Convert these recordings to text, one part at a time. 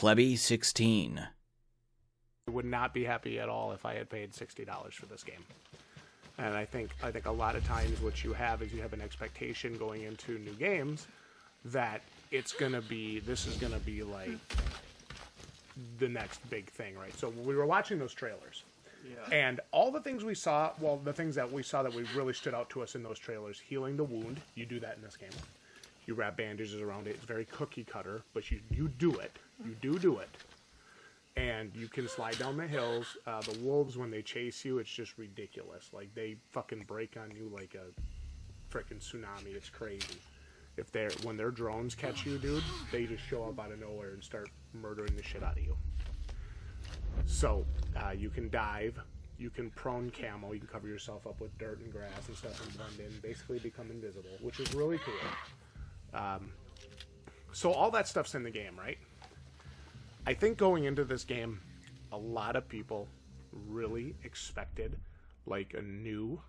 Plebby16. I would not be happy at all if I had paid $60 for this game. And I think a lot of times what you have is you have an expectation going into new games that this is gonna be like the next big thing, right? So we were watching those trailers. Yeah. And all the things we saw, well, the things that we saw that we really stood out to us in those trailers, healing the wound, you do that in this game. You wrap bandages around it. It's very cookie cutter, but you do it. You do it. And you can slide down the hills. The wolves, when they chase you, it's just ridiculous. Like, they fucking break on you like a freaking tsunami. It's crazy. When their drones catch you, dude, they just show up out of nowhere and start murdering the shit out of you. So, you can dive. You can prone camo. You can cover yourself up with dirt and grass and stuff and blend in. Basically become invisible, which is really cool. So all that stuff's in the game, right? I think going into this game, a lot of people really expected like a new,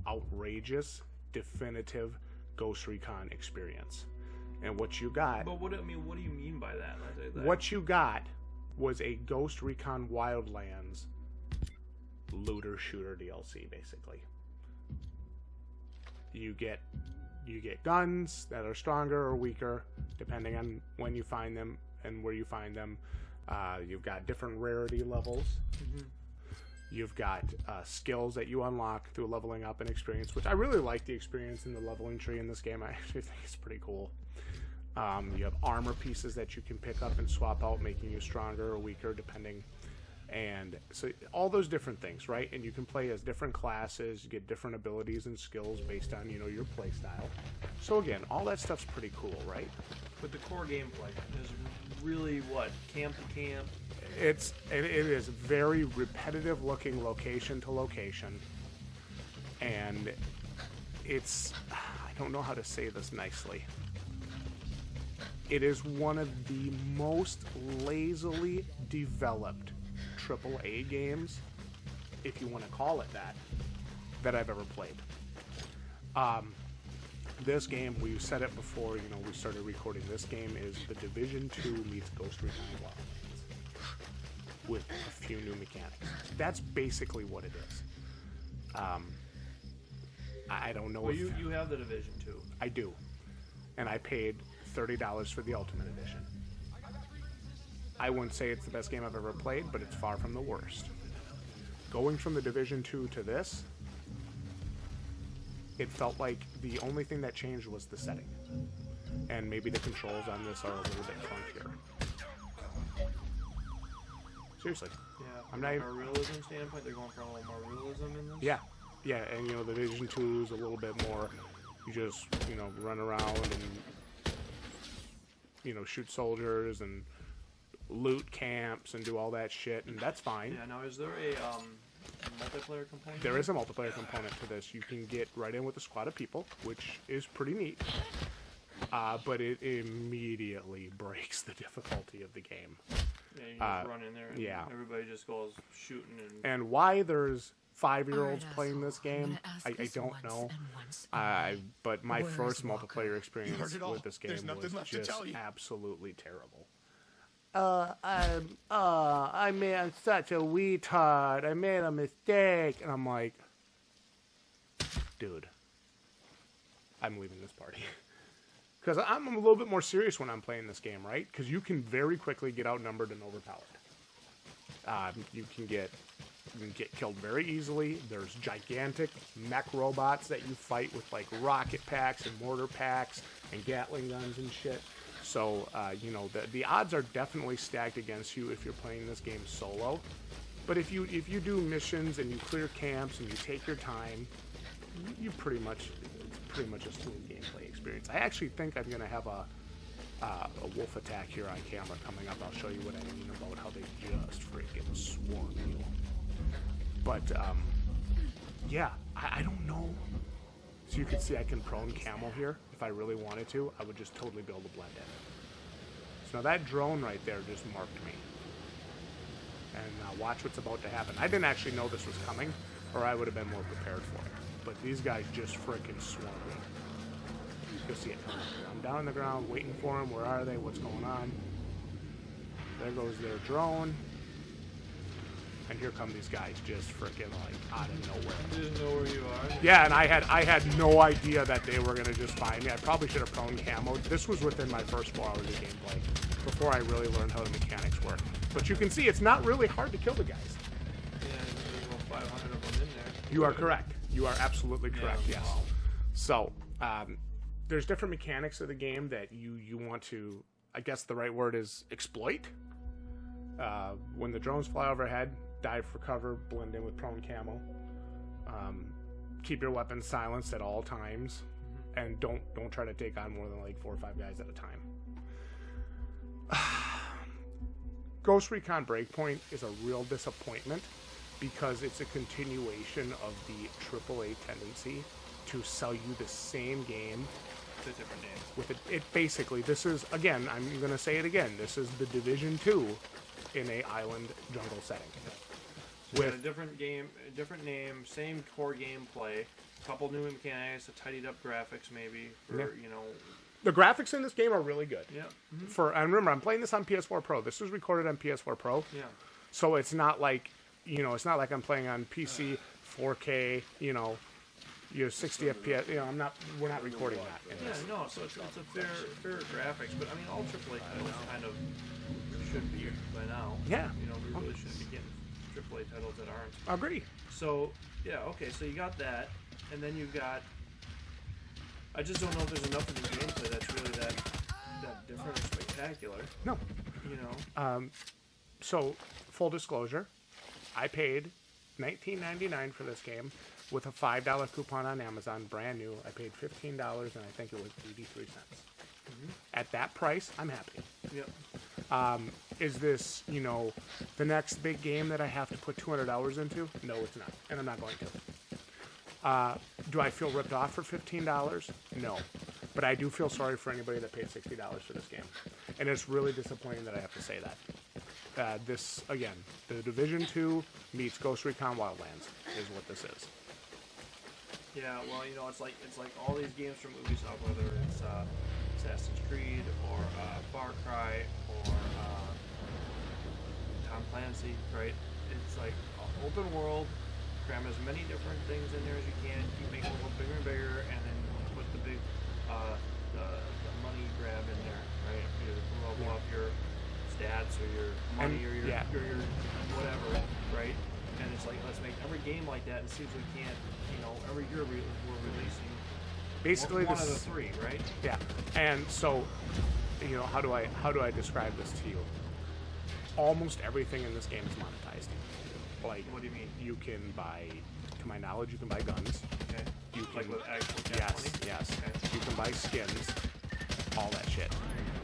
outrageous, definitive Ghost Recon experience. And what you got... But what do you mean by that? What you got was a Ghost Recon Wildlands looter shooter DLC, basically. You get guns that are stronger or weaker, depending on when you find them and where you find them. You've got different rarity levels. Mm-hmm. You've got skills that you unlock through leveling up and experience, which I really like the experience in the leveling tree in this game. I actually think it's pretty cool. You have armor pieces that you can pick up and swap out, making you stronger or weaker, depending. And so all those different things, right? And you can play as different classes, you get different abilities and skills based on, your play style. So again, all that stuff's pretty cool, right? But the core gameplay is really what? Camp to camp? It is very repetitive looking location to location. And it's, I don't know how to say this nicely. It is one of the most lazily developed AAA games, if you want to call it that I've ever played. This game, we said it before, we started recording. This game is the Division 2 meets Ghost Recon Wildlands with a few new mechanics. That's basically what it is. I don't know. Well, you have the Division 2. I do, and I paid $30 for the Ultimate Edition. I wouldn't say it's the best game I've ever played, but it's far from the worst. Going from the Division 2 to this, it felt like the only thing that changed was the setting. And maybe the controls on this are a little bit funkier. Seriously. Yeah, I'm not even... From a realism standpoint, they're going for a little more realism in this? Yeah, and the Division 2 is a little bit more, you just, run around and, shoot soldiers and loot camps and do all that shit, and that's fine. Yeah, now is there a multiplayer component? There is a multiplayer component to this. You can get right in with a squad of people, which is pretty neat. But it immediately breaks the difficulty of the game. Yeah, you just run in there and everybody just goes shooting and why there's 5-year-olds playing this game, I don't know. But my first multiplayer experience with this game was just absolutely terrible. I made such a retard. I made a mistake. And I'm like, dude, I'm leaving this party. Because I'm a little bit more serious when I'm playing this game, right? Because you can very quickly get outnumbered and overpowered. You can get killed very easily. There's gigantic mech robots that you fight with, like rocket packs and mortar packs and Gatling guns and shit. So, the odds are definitely stacked against you if you're playing this game solo. But if you do missions and you clear camps and you take your time, it's pretty much a smooth gameplay experience. I actually think I'm going to have a wolf attack here on camera coming up. I'll show you what I mean about how they just freaking swarm you. But, yeah, I don't know. So you can see I can prone camel here. If I really wanted to, I would just totally be able to blend in. So now that drone right there just marked me. And watch what's about to happen. I didn't actually know this was coming, or I would have been more prepared for it. But these guys just freaking swarm me. You'll see it coming. I'm down on the ground waiting for them. Where are they? What's going on? there goes their drone. And here come these guys just freaking like out of nowhere. You didn't know where you are. Yeah, and I had no idea that they were gonna just find me. I probably should have prone camo. This was within my first 4 hours of gameplay before I really learned how the mechanics work. But you can see it's not really hard to kill the guys. Yeah, there's about 500 of them in there. You are correct. You are absolutely correct. Yeah, yes. wow. So there's different mechanics of the game that you want to. I guess the right word is exploit. When the drones fly overhead, dive for cover, blend in with prone camo. Keep your weapons silenced at all times, and don't try to take on more than like 4 or 5 guys at a time. Ghost Recon Breakpoint is a real disappointment because it's a continuation of the AAA tendency to sell you the same game It's a different name. with it basically, this is, again, I'm going to say it again, this is the Division 2 in a island jungle setting. So you got a different game, a different name, same core gameplay, couple new mechanics, a tidied up graphics maybe for, Yeah. you know. The graphics in this game are really good. Yeah. And remember, I'm playing this on PS4 Pro. This was recorded on PS4 Pro. Yeah. So it's not like, it's not like I'm playing on PC 4K, 60 FPS. We're not recording that in Yeah, this. no, so it's a fair graphics, but I mean all AAA titles kind of should be by now. Yeah. We really shouldn't be getting AAA titles that aren't. Agree. So yeah, okay, so you got that, and then you've got. I just don't know if there's enough in the gameplay that's really that different or spectacular. No. So, full disclosure, I paid $19.99 for this game with a $5 coupon on Amazon, brand new. I paid $15, and I think it was 83 cents. At that price, I'm happy. Yep. Is this, the next big game that I have to put 200 hours into? No, it's not, and I'm not going to. Do I feel ripped off for $15? No. But I do feel sorry for anybody that paid $60 for this game. And it's really disappointing that I have to say that. This, again, the Division 2 meets Ghost Recon Wildlands is what this is. Yeah, well, it's like all these games from Ubisoft, whether it's Assassin's Creed or Far Cry or Tom Clancy, right? It's like open world, cram as many different things in there as you can, keep making it a little bigger and bigger, and then put the big the money grab in there, right? You level up your stats or your money or your whatever, right? And it's like, let's make every game like that and see if we can't, every year we're releasing Basically, one of the three, right? Yeah. And so, how do I describe this to you? Almost everything in this game is monetized. Like, What do you mean? you can buy, to my knowledge, you can buy guns. Okay. You can, Like with actual cash money? Yes. Okay. You can buy skins, all that shit.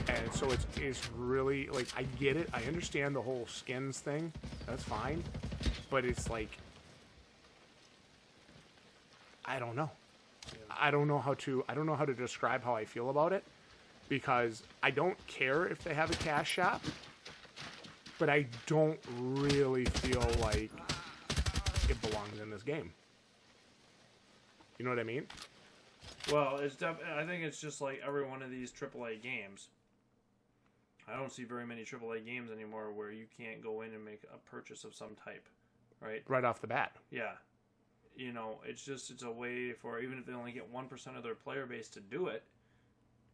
And so it's really, like, I get it. I understand the whole skins thing. That's fine. But it's like, I don't know. I don't know how to describe how I feel about it, because I don't care if they have a cash shop, but I don't really feel like it belongs in this game. You know what I mean? Well, I think it's just like every one of these AAA games. I don't see very many AAA games anymore where you can't go in and make a purchase of some type, right? Right off the bat. Yeah. It's a way for, even if they only get 1% of their player base to do it,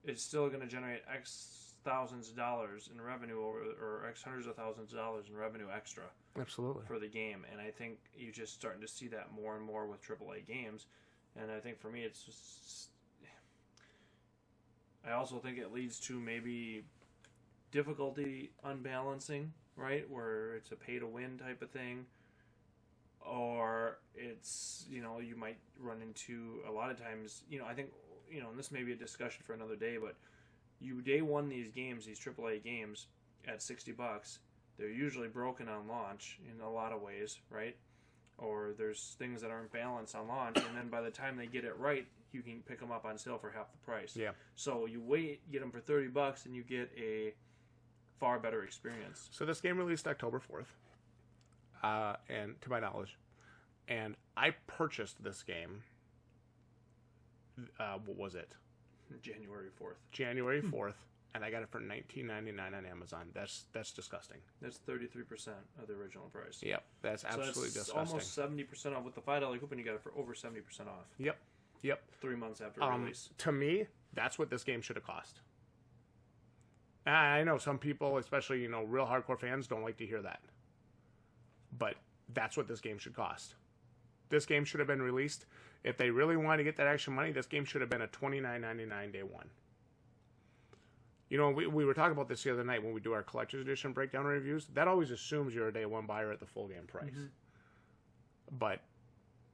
it's still going to generate X thousands of dollars in revenue or X hundreds of thousands of dollars in revenue extra. Absolutely. For the game. And I think you're just starting to see that more and more with AAA games. And I think for me, it's just, I also think it leads to maybe difficulty unbalancing, right? Where it's a pay to win type of thing. Or it's, you might run into a lot of times, I think, and this may be a discussion for another day, but day one these games, these AAA games at $60, they're usually broken on launch in a lot of ways, right? Or there's things that aren't balanced on launch, and then by the time they get it right, you can pick them up on sale for half the price. Yeah. So you get them for $30, and you get a far better experience. So this game released October 4th, and to my knowledge, and I purchased this game. What was it? January 4th. January 4th, and I got it for $19.99 on Amazon. That's disgusting. That's 33% of the original price. Yep, that's absolutely that's disgusting. Almost 70% off with the $5 coupon. You got it for over 70% off. Yep. 3 months after release. To me, that's what this game should have cost. I know some people, especially real hardcore fans, don't like to hear that, but that's what this game should cost. This game should have been released. If they really wanted to get that extra money, this game should have been a $29.99 day one. We were talking about this the other night when we do our collector's edition breakdown reviews. That always assumes you're a day one buyer at the full game price. Mm-hmm. But,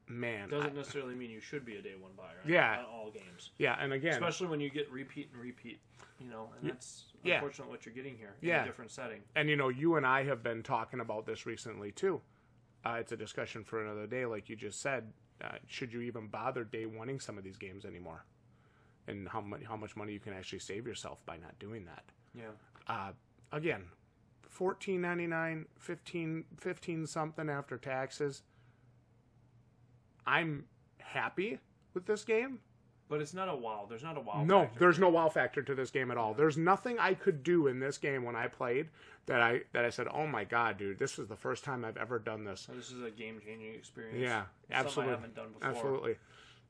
man. Doesn't necessarily mean you should be a day one buyer on all games. Yeah, and again. Especially when you get repeat, and that's unfortunately what you're getting here in a different setting. And, you and I have been talking about this recently, too. It's a discussion for another day, like you just said. Should you even bother day oneing some of these games anymore? And how much money you can actually save yourself by not doing that. Yeah. Again, $14.99, $15 something after taxes. I'm happy with this game. But it's not a wow. There's not a wow No, factor. there's no wow factor to this game at all. There's nothing I could do in this game when I played that I said, oh my god, dude, this is the first time I've ever done this. This is a game-changing experience. Yeah, absolutely. Something I haven't done before. Absolutely.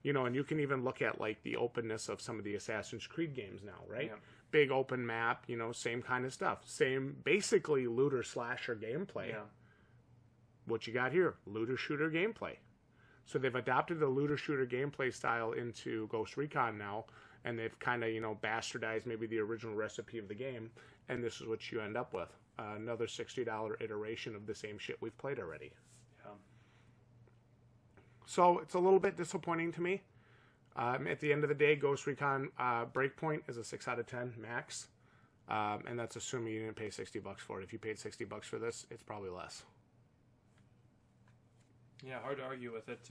And you can even look at like the openness of some of the Assassin's Creed games now, right? Yeah. Big open map, same kind of stuff. Same, basically looter slasher gameplay. Yeah. What you got here? Looter shooter gameplay. So they've adopted the looter shooter gameplay style into Ghost Recon now, and they've kind of, bastardized maybe the original recipe of the game, and this is what you end up with. Another $60 iteration of the same shit we've played already. Yeah. So it's a little bit disappointing to me. At the end of the day, Ghost Recon Breakpoint is a 6 out of 10 max, and that's assuming you didn't pay $60 for it. If you paid $60 for this, it's probably less. Yeah, hard to argue with it.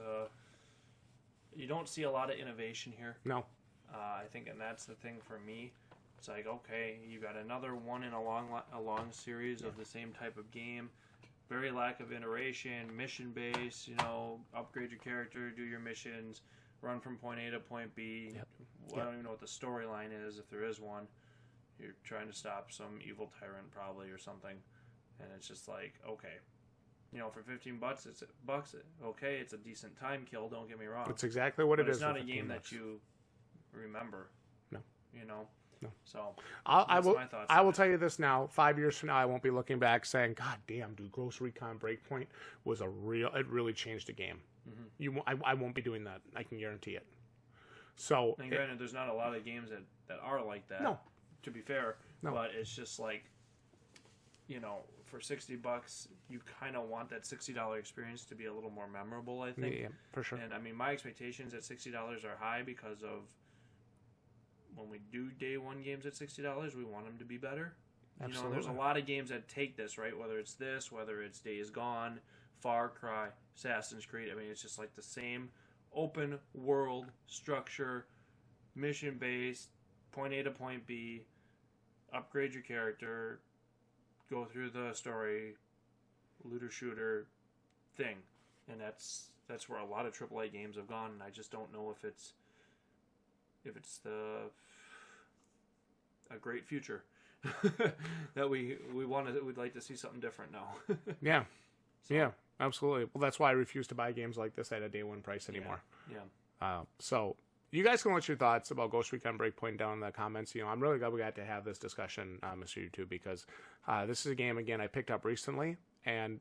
You don't see a lot of innovation here. No. I think, and that's the thing for me. It's like, okay, you got another one in a long series of the same type of game. Very lack of iteration, mission based. Upgrade your character, do your missions, run from point A to point B. Yep. I don't even know what the storyline is, if there is one. You're trying to stop some evil tyrant probably or something, and it's just like, okay. For $15, it's bucks. Okay, it's a decent time kill. Don't get me wrong. That's exactly what it is. It's not a game that you remember. No. No. So I will. My thoughts I will tell you this now. 5 years from now, I won't be looking back saying, "God damn, dude, Ghost Recon Breakpoint was it really changed the game." Mm-hmm. I won't be doing that. I can guarantee it. So, and granted, there's not a lot of games that are like that. No. To be fair, no. But it's just like, for $60, you kind of want that $60 experience to be a little more memorable, I think. Yeah, for sure. And I mean, my expectations at $60 are high because of when we do day one games at $60, we want them to be better. Absolutely. There's a lot of games that take this, right? Whether it's this, whether it's Days Gone, Far Cry, Assassin's Creed. I mean, it's just like the same open world structure, mission based, point A to point B, upgrade your character, go through the story, looter shooter thing, and that's where a lot of AAA games have gone. And I just don't know if it's a great future that we'd like to see something different now. Yeah, yeah, absolutely. Well, that's why I refuse to buy games like this at a day one price anymore. Yeah. So you guys can let your thoughts about Ghost Recon Breakpoint down in the comments. I'm really glad we got to have this discussion, Mr. YouTube, because this is a game, again, I picked up recently, and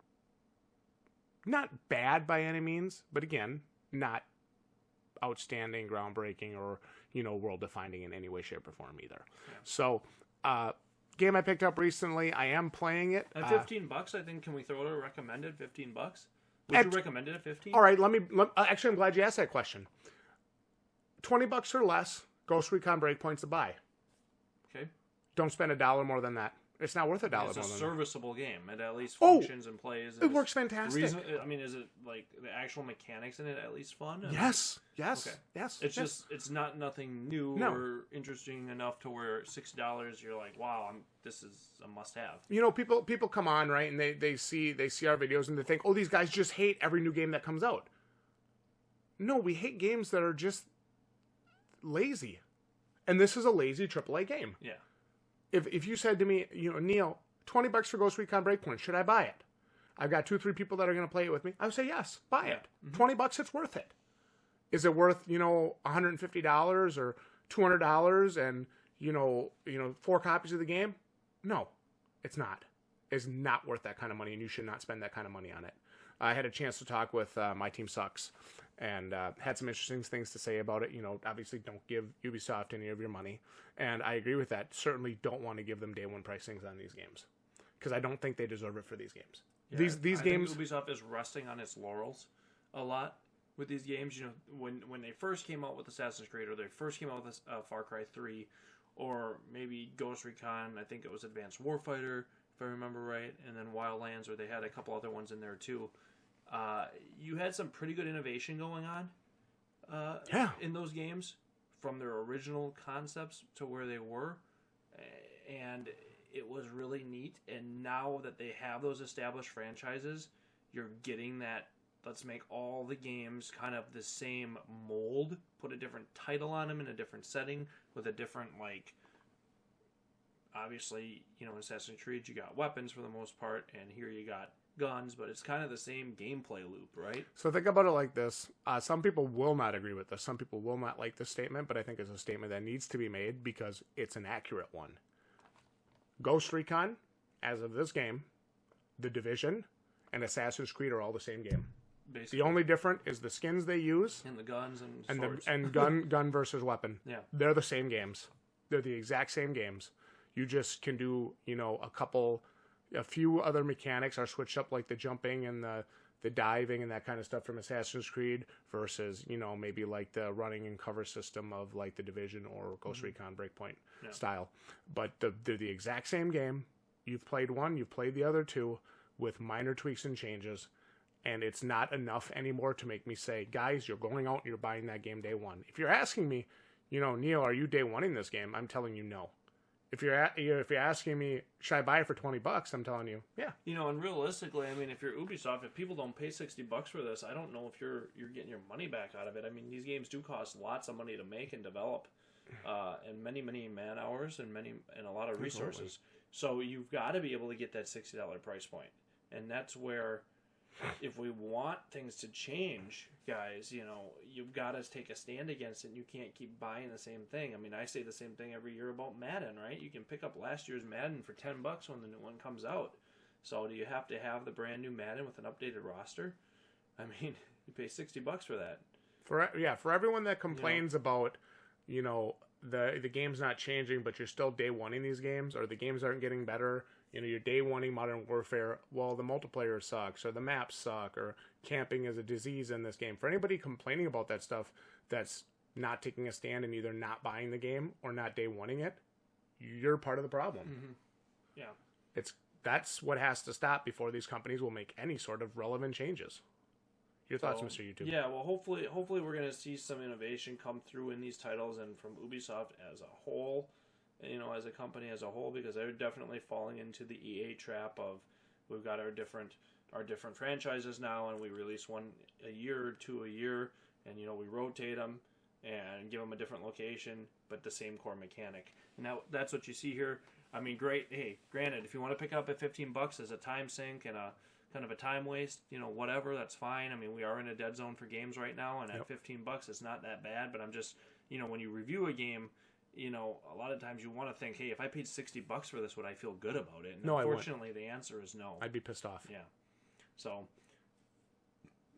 not bad by any means, but again, not outstanding, groundbreaking, or, world-defining in any way, shape, or form either. Yeah. So, game I picked up recently, I am playing it. At $15, I think, can we throw it a recommended $15? Would you recommend it at $15? All right, actually, I'm glad you asked that question. $20 or less, Ghost Recon Breakpoint's a buy. Okay. Don't spend $1 more than that. It's not worth $1 more than that. It's a serviceable game. It at least functions and plays. It works fantastic. Is it like the actual mechanics in it at least fun? Yes. Okay. Yes. It's just it's not nothing new or interesting enough to where $6 you're like, wow, this is a must-have. People come on, right, and they see our videos and they think, oh, these guys just hate every new game that comes out. No, we hate games that are just lazy, and this is a lazy AAA game. Yeah. if you said to me, Neil, $20 for Ghost Recon Breakpoint, should I buy it? I've got 2-3 people that are going to play it with me. I would say yes, buy it. $20, it's worth it. Is it worth $150 or $200 and 4 copies of the game? No, it's not. It's not worth that kind of money, and you should not spend that kind of money on it. I had a chance to talk with My Team Sucks, and had some interesting things to say about it. Obviously don't give Ubisoft any of your money, and I agree with that. Certainly don't want to give them day one pricings on these games, because I don't think they deserve it for these games. Yeah, these games, think Ubisoft is resting on its laurels a lot with these games. When they first came out with Assassin's Creed, or they first came out with Far Cry 3, or maybe Ghost Recon, I think it was Advanced Warfighter, if I remember right, and then Wildlands, or they had a couple other ones in there too. You had some pretty good innovation going on in those games, from their original concepts to where they were, and it was really neat. And now that they have those established franchises, you're getting that, let's make all the games kind of the same mold, put a different title on them in a different setting with a different, obviously, in Assassin's Creed you got weapons for the most part, and here you got guns, but it's kind of the same gameplay loop, right? So think about it like this. Some people will not agree with this. Some people will not like this statement, but I think it's a statement that needs to be made because it's an accurate one. Ghost Recon, as of this game, The Division, and Assassin's Creed are all the same game. Basically. The only different is the skins they use, and the guns and swords. gun versus weapon. Yeah, they're the same games. They're the exact same games. You just can do a few other mechanics are switched up, like the jumping and the diving and that kind of stuff from Assassin's Creed versus maybe like the running and cover system of like the Division or Ghost Recon Breakpoint style. But they're the exact same game. You've played one, you've played the other two with minor tweaks and changes, and it's not enough anymore to make me say, guys, you're going out and you're buying that game day one. If you're asking me, Neil, are you day one-ing this game? I'm telling you no. If you're asking me, should I buy it for $20? I'm telling you, yeah. And realistically, if you're Ubisoft, if people don't pay $60 for this, I don't know if you're getting your money back out of it. These games do cost lots of money to make and develop, and many man hours and a lot of resources. So you've got to be able to get that $60 price point, and that's where, if we want things to change, guys, you've got to take a stand against it. And you can't keep buying the same thing. I say the same thing every year about Madden, right? You can pick up last year's Madden for $10 when the new one comes out. So do you have to have the brand new Madden with an updated roster? You pay $60 for that. For everyone that complains about, the game's not changing, but you're still day one-ing these games, or the games aren't getting better. You're day one-ing Modern Warfare. Well, the multiplayer sucks, or the maps suck, or camping is a disease in this game. For anybody complaining about that stuff, that's not taking a stand and either not buying the game or not day one-ing it, you're part of the problem. Mm-hmm. Yeah, that's what has to stop before these companies will make any sort of relevant changes. Your thoughts, Mr. YouTube? Yeah, well, hopefully we're going to see some innovation come through in these titles and from Ubisoft as a whole. As a company as a whole, because they're definitely falling into the EA trap of, we've got our different franchises now, and we release one a year or two a year, and we rotate them and give them a different location, but the same core mechanic. And that's what you see here. Great. Hey, granted, if you want to pick up at $15 as a time sink and a kind of a time waste, whatever, that's fine. We are in a dead zone for games right now, and at $15, it's not that bad. But I'm just, when you review a game, a lot of times you want to think, hey, if I paid $60 for this, would I feel good about it? And no, unfortunately, the answer is no. I'd be pissed off. Yeah. So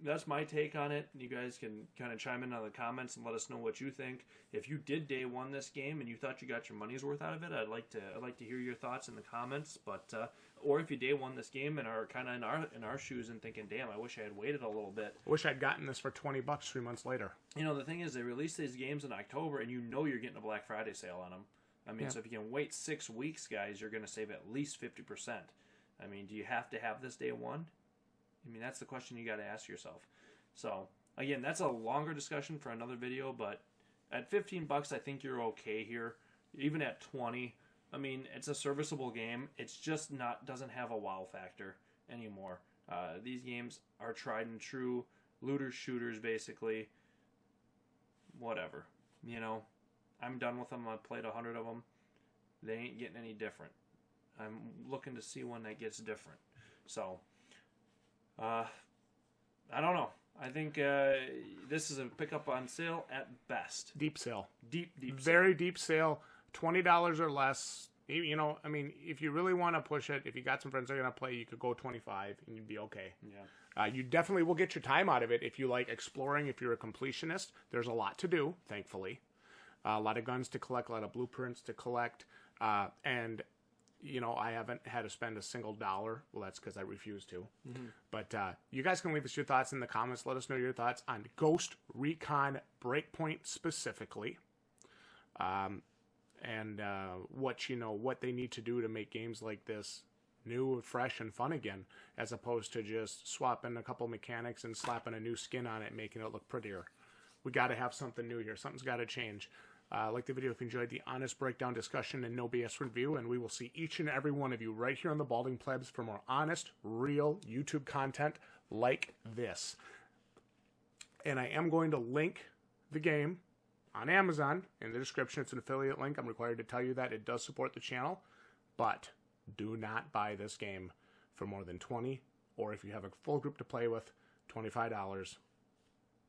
that's my take on it. You guys can kind of chime in on the comments and let us know what you think. If you did day one this game and you thought you got your money's worth out of it, I'd like to hear your thoughts in the comments. But or if you day one this game and are kind of in our shoes and thinking, damn, I wish I had waited a little bit. I wish I'd gotten this for $20 3 months later. The thing is, they release these games in October, and you're getting a Black Friday sale on them. So if you can wait 6 weeks, guys, you're going to save at least 50%. Do you have to have this day one? That's the question you got to ask yourself. So, again, that's a longer discussion for another video, but at $15, I think you're okay here. Even at $20, it's a serviceable game. It's just doesn't have a wow factor anymore. These games are tried and true, looters, shooters, basically. Whatever. I'm done with them. I've played 100 of them. they ain't getting any different. I'm looking to see one that gets different. So, I don't know. I think this is a pickup on sale at best. Deep sale. Deep Very deep sale. $20 or less. You know, I mean, if you really want to push it, if you got some friends that are going to play, you could go 25 and you'd be okay. Yeah. You definitely will get your time out of it if you like exploring, if you're a completionist. There's a lot to do, thankfully. A lot of guns to collect, a lot of blueprints to collect. And, you know, I haven't had to spend a single dollar. Well, that's because I refuse to. Mm-hmm. But you guys can leave us your thoughts in the comments. Let us know your thoughts on Ghost Recon Breakpoint specifically. And what they need to do to make games like this new, fresh, and fun again, as opposed to just swapping a couple mechanics and slapping a new skin on it, making it look prettier. We got to have something new here. Something's got to change. Like the video if you enjoyed the honest breakdown, discussion, and no BS review, and we will see each and every one of you right here on the Balding Plebs for more honest, real YouTube content like this. And I am going to link the game on Amazon in the description. It's an affiliate link. I'm required to tell you that. It does support the channel, but do not buy this game for more than $20, or if you have a full group to play with, $25.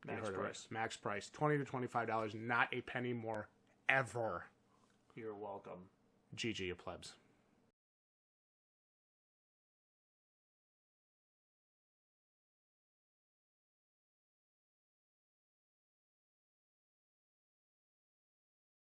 Max price. Max price. $20 to $25, not a penny more ever. You're welcome. GG, you plebs.